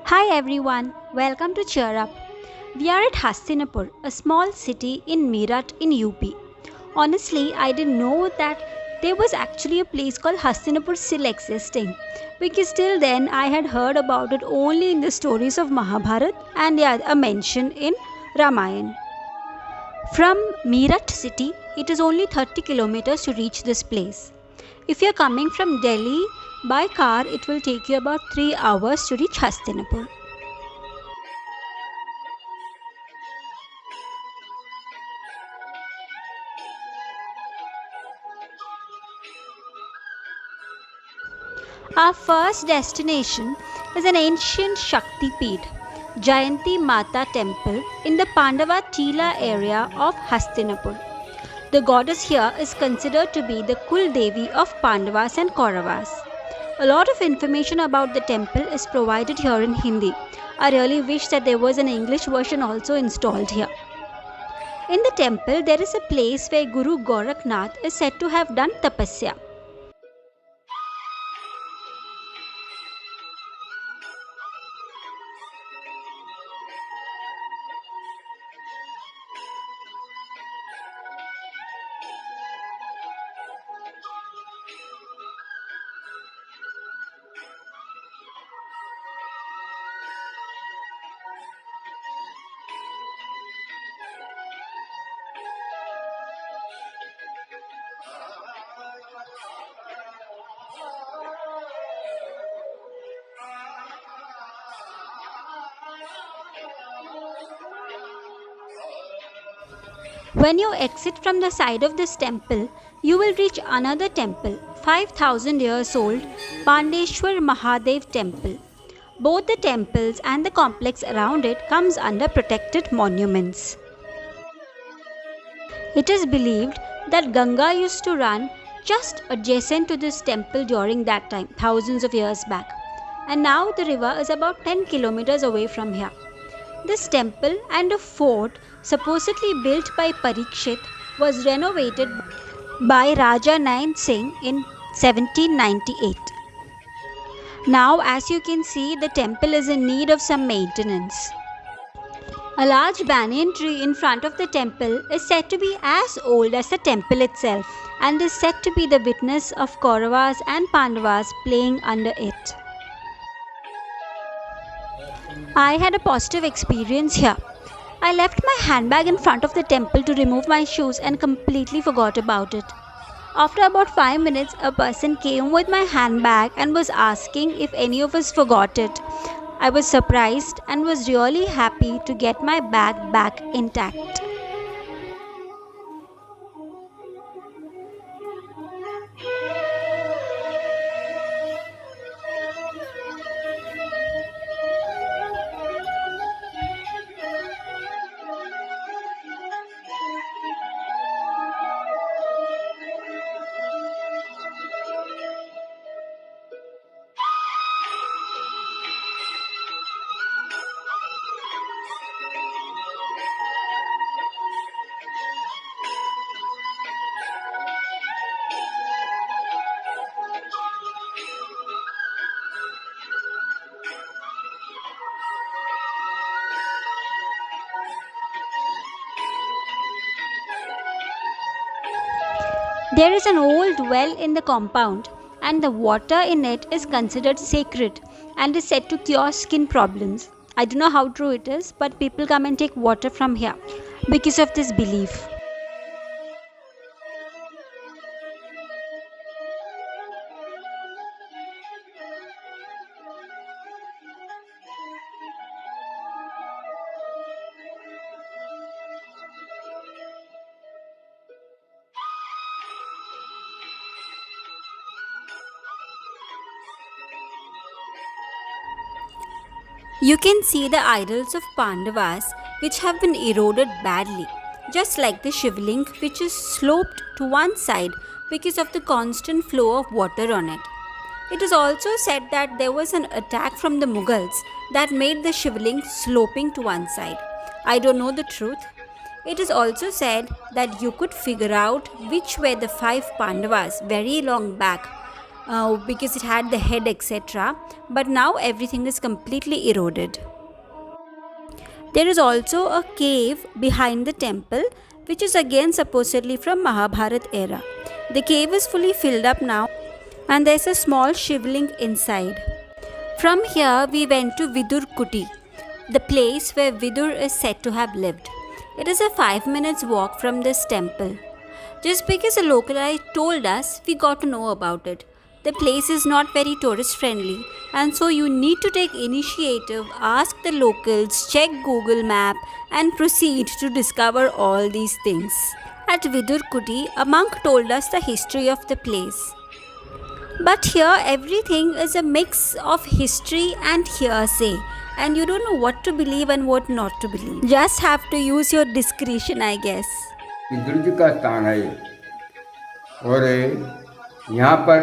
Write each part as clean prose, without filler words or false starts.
Hi everyone, welcome to Cheer Up. We are at Hastinapur, a small city in Meerut in UP. Honestly, I didn't know that there was actually a place called Hastinapur still existing because till then I had heard about it only in the stories of Mahabharat and a mention in Ramayana. From Meerut city, it is only 30 kilometers to reach this place. If you are coming from Delhi by car, it will take you about 3 hours to reach Hastinapur. Our first destination is an ancient Shakti Peeth, Jayanti Mata temple in the Pandava Tila area of Hastinapur. The goddess here is considered to be the Kul Devi of Pandavas and Kauravas. A lot of information about the temple is provided here in Hindi. I really wish that there was an English version also installed here. In the temple, there is a place where Guru Gorakhnath is said to have done tapasya. When you exit from the side of this temple, you will reach another temple, 5000 years old, Pandeshwar Mahadev temple. Both the temples and the complex around it comes under protected monuments. It is believed that Ganga used to run just adjacent to this temple during that time, thousands of years back. And now the river is about 10 kilometers away from here. This temple and a fort supposedly built by Parikshit was renovated by Raja Nain Singh in 1798. Now, as you can see, the temple is in need of some maintenance. A large banyan tree in front of the temple is said to be as old as the temple itself and is said to be the witness of Kauravas and Pandavas playing under it. I had a positive experience here. I left my handbag in front of the temple to remove my shoes and completely forgot about it. After about 5 minutes, a person came with my handbag and was asking if any of us forgot it. I was surprised and was really happy to get my bag back intact. There is an old well in the compound, and the water in it is considered sacred and is said to cure skin problems. I don't know how true it is, but people come and take water from here because of this belief. You can see the idols of Pandavas which have been eroded badly, just like the Shivling which is sloped to one side because of the constant flow of water on it. It is also said that there was an attack from the Mughals that made the Shivling sloping to one side. I don't know the truth. It is also said that you could figure out which were the five Pandavas very long back because it had the head, etc. But now everything is completely eroded. There is also a cave behind the temple, which is again supposedly from Mahabharat era. The cave is fully filled up now, and there's a small shivling inside. From here, we went to Vidur Kuti, the place where Vidur is said to have lived. It is a 5 minutes walk from this temple. Just because a local guide told us, we got to know about it. The place is not very tourist friendly, and so you need to take initiative, ask the locals, check Google Map, and proceed to discover all these things. At Vidur Kuti, a monk told us the history of the place. But here, everything is a mix of history and hearsay, and you don't know what to believe and what not to believe. Just have to use your discretion, I guess. Vidur ji का स्थान है ये। और यहाँ पर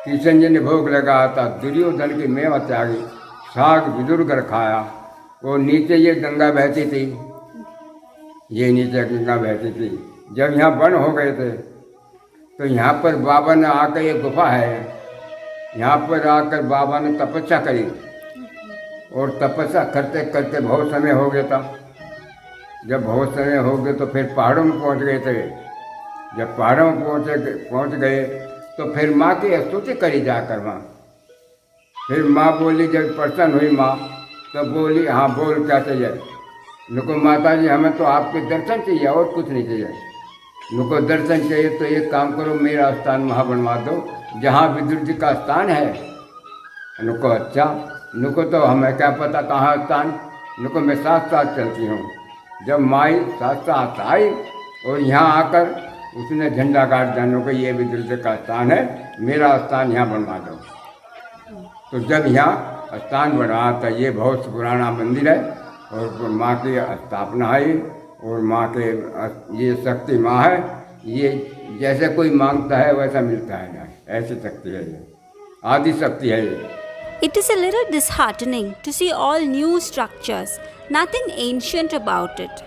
किशन जी ने भोग लगाया था, दुर्योधन की मेवा त्यागी, साग विदुर कर खाया। और नीचे ये गंगा बहती थी, ये नीचे गंगा बहती थी। जब यहाँ वन हो गए थे तो यहाँ पर बाबा ने आकर, ये गुफा है, यहाँ पर आकर बाबा ने तपस्या करी। और तपस्या करते करते बहुत समय हो गया था। जब बहुत समय हो गए तो फिर पहाड़ों में पहुँच गए थे। जब पहाड़ों में पहुँच गए तो फिर माँ की स्तुति करी जाकर वहाँ। फिर माँ बोली, जब प्रसन्न हुई माँ तो बोली, हाँ बोल क्या चाहिए? नुको माता जी हमें तो आपके दर्शन चाहिए और कुछ नहीं चाहिए। नुको दर्शन चाहिए तो एक काम करो, मेरा स्थान वहाँ बनवा दो जहाँ विदुर जी का स्थान है। नुको अच्छा, नुको तो हमें क्या पता कहाँ स्थान। नुको मैं साथ साथ चलती हूँ। जब माई साथ साथ आई और यहाँ आकर उसने झंडा गाड़ दिया, नुको ये विदुर जी का स्थान है, मेरा स्थान यहाँ बनवा दो। तो जब यहाँ स्थान बना था, ये बहुत पुराना मंदिर है और माँ की स्थापना है। और माँ के ये शक्ति माँ है, ये जैसे कोई मांगता है वैसा मिलता है ना, ऐसी शक्ति है ये, आदि शक्ति है ये। It is a little disheartening to see all new structures, nothing ancient about it.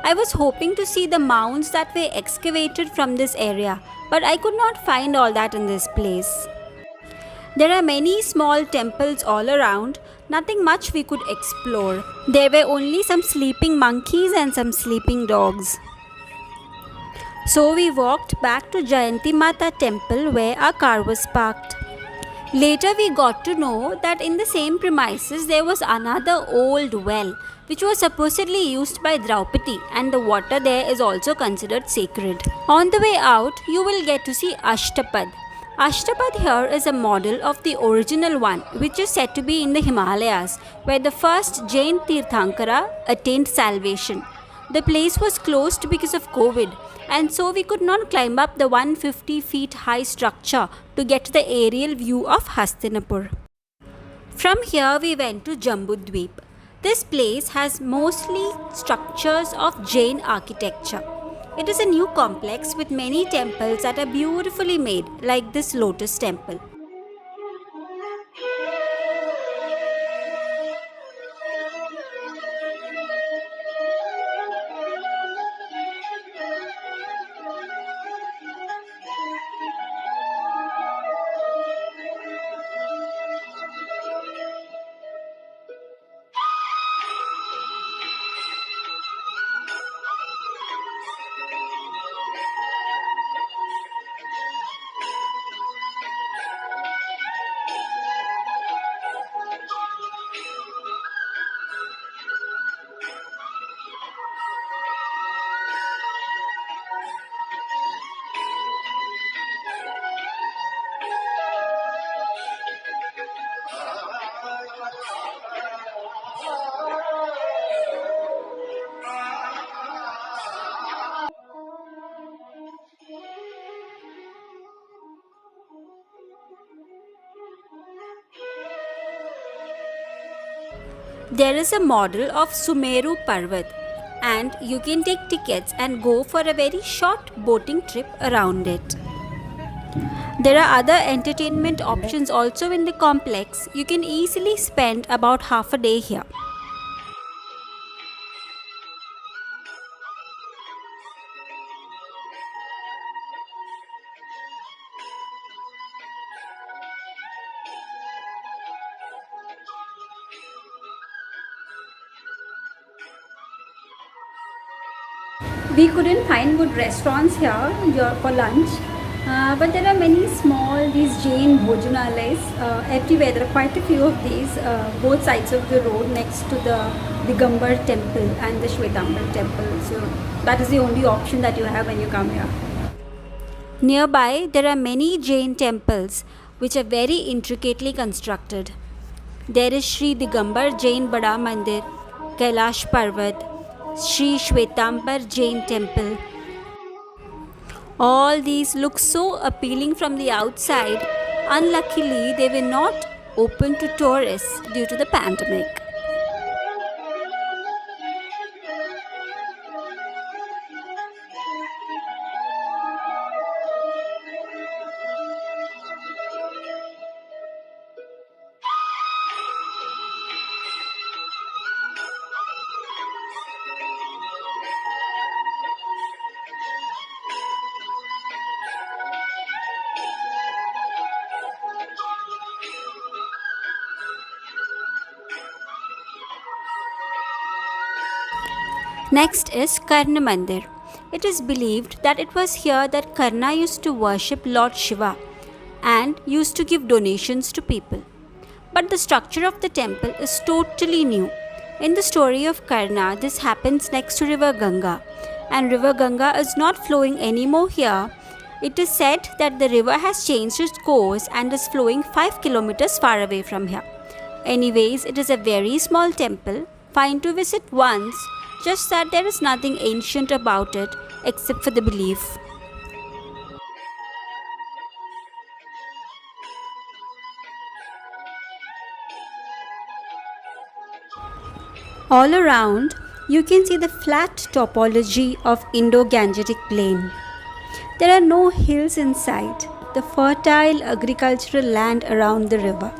I was hoping to see the mounds that were excavated from this area, but I could not find all that in this place. There are many small temples all around, nothing much we could explore. There were only some sleeping monkeys and some sleeping dogs. So we walked back to Jayanti Mata temple where our car was parked. Later we got to know that in the same premises there was another old well which was supposedly used by Draupadi, and the water there is also considered sacred. On the way out, you will get to see Ashtapad. Ashtapad here is a model of the original one, which is said to be in the Himalayas, where the first Jain Tirthankara attained salvation. The place was closed because of COVID, and so we could not climb up the 150 feet high structure to get the aerial view of Hastinapur. From here we went to Jambudweep. This place has mostly structures of Jain architecture. It is a new complex with many temples that are beautifully made, like this lotus temple. There is a model of Sumeru Parvat, and you can take tickets and go for a very short boating trip around it. There are other entertainment options also in the complex. You can easily spend about half a day here. We couldn't find good restaurants here for lunch, but there are many small these Jain bhojanalays everywhere. There are quite a few of these both sides of the road next to the Digambar temple and the Shwetambar temple. So that is the only option that you have when you come here. Nearby, there are many Jain temples which are very intricately constructed. There is Sri Digambar Jain Bada Mandir, Kailash Parvat, Sri Shwetambar Jain Temple. All these look so appealing from the outside. Unluckily, they were not open to tourists due to the pandemic. Next is Karna Mandir. It is believed that it was here that Karna used to worship Lord Shiva and used to give donations to people. But the structure of the temple is totally new. In the story of Karna, this happens next to River Ganga, and River Ganga is not flowing anymore here. It is said that the river has changed its course and is flowing 5 kilometers far away from here. Anyways, it is a very small temple, fine to visit once, just that there is nothing ancient about it except for the belief. All around, you can see the flat topology of Indo-Gangetic Plain. There are no hills in sight, the fertile agricultural land around the river.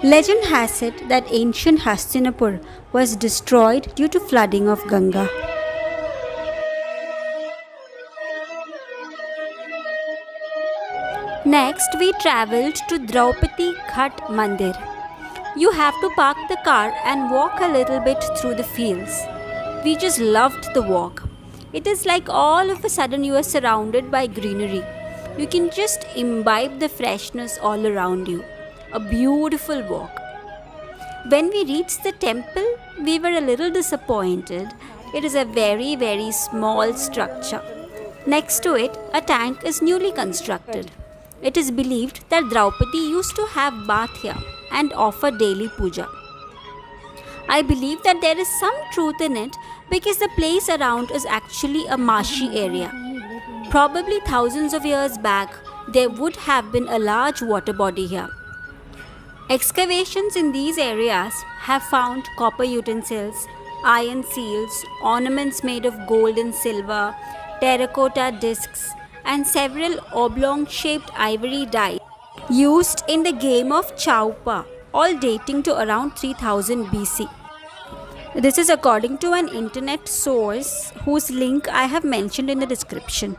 Legend has it that ancient Hastinapur was destroyed due to flooding of Ganga. Next, we travelled to Draupadi Ghat Mandir. You have to park the car and walk a little bit through the fields. We just loved the walk. It is like all of a sudden you are surrounded by greenery. You can just imbibe the freshness all around you. A beautiful walk. When we reached the temple, we were a little disappointed. It is a very small structure. Next to it, a tank is newly constructed. It is believed that Draupadi used to have bath here and offer daily puja. I believe that there is some truth in it because the place around is actually a marshy area. Probably thousands of years back, there would have been a large water body here. Excavations in these areas have found copper utensils, iron seals, ornaments made of gold and silver, terracotta discs, and several oblong-shaped ivory dice used in the game of Chaupa, all dating to around 3000 BC. This is according to an internet source whose link I have mentioned in the description.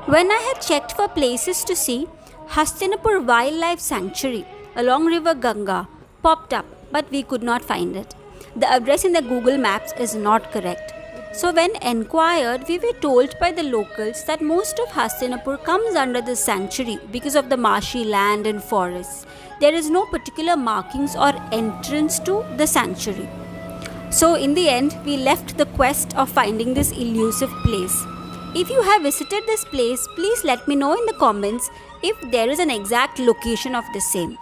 When I had checked for places to see, Hastinapur Wildlife Sanctuary along River Ganga popped up, but we could not find it. The address in the Google Maps is not correct. So when enquired, we were told by the locals that most of Hastinapur comes under this sanctuary because of the marshy land and forests. There is no particular markings or entrance to the sanctuary. So in the end, we left the quest of finding this elusive place. If you have visited this place, please let me know in the comments if there is an exact location of the same.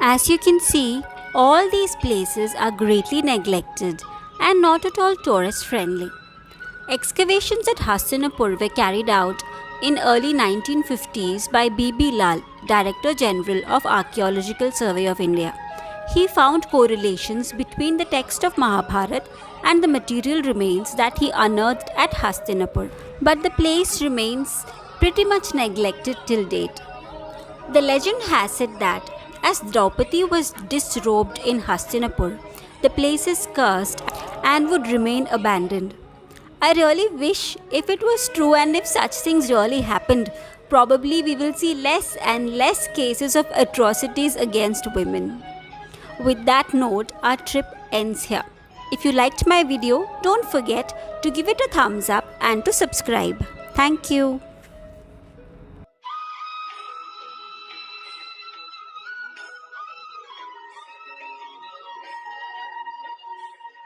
As you can see, all these places are greatly neglected and not at all tourist friendly. Excavations at Hastinapur were carried out in early 1950s by B.B. Lal, Director General of Archaeological Survey of India. He found correlations between the text of Mahabharata and the material remains that he unearthed at Hastinapur, but the place remains pretty much neglected till date. The legend has it that as Draupadi was disrobed in Hastinapur, the place is cursed and would remain abandoned. I really wish if it was true and if such things really happened, probably we will see less and less cases of atrocities against women. With that note, our trip ends here. If you liked my video, don't forget to give it a thumbs up and to subscribe. Thank you.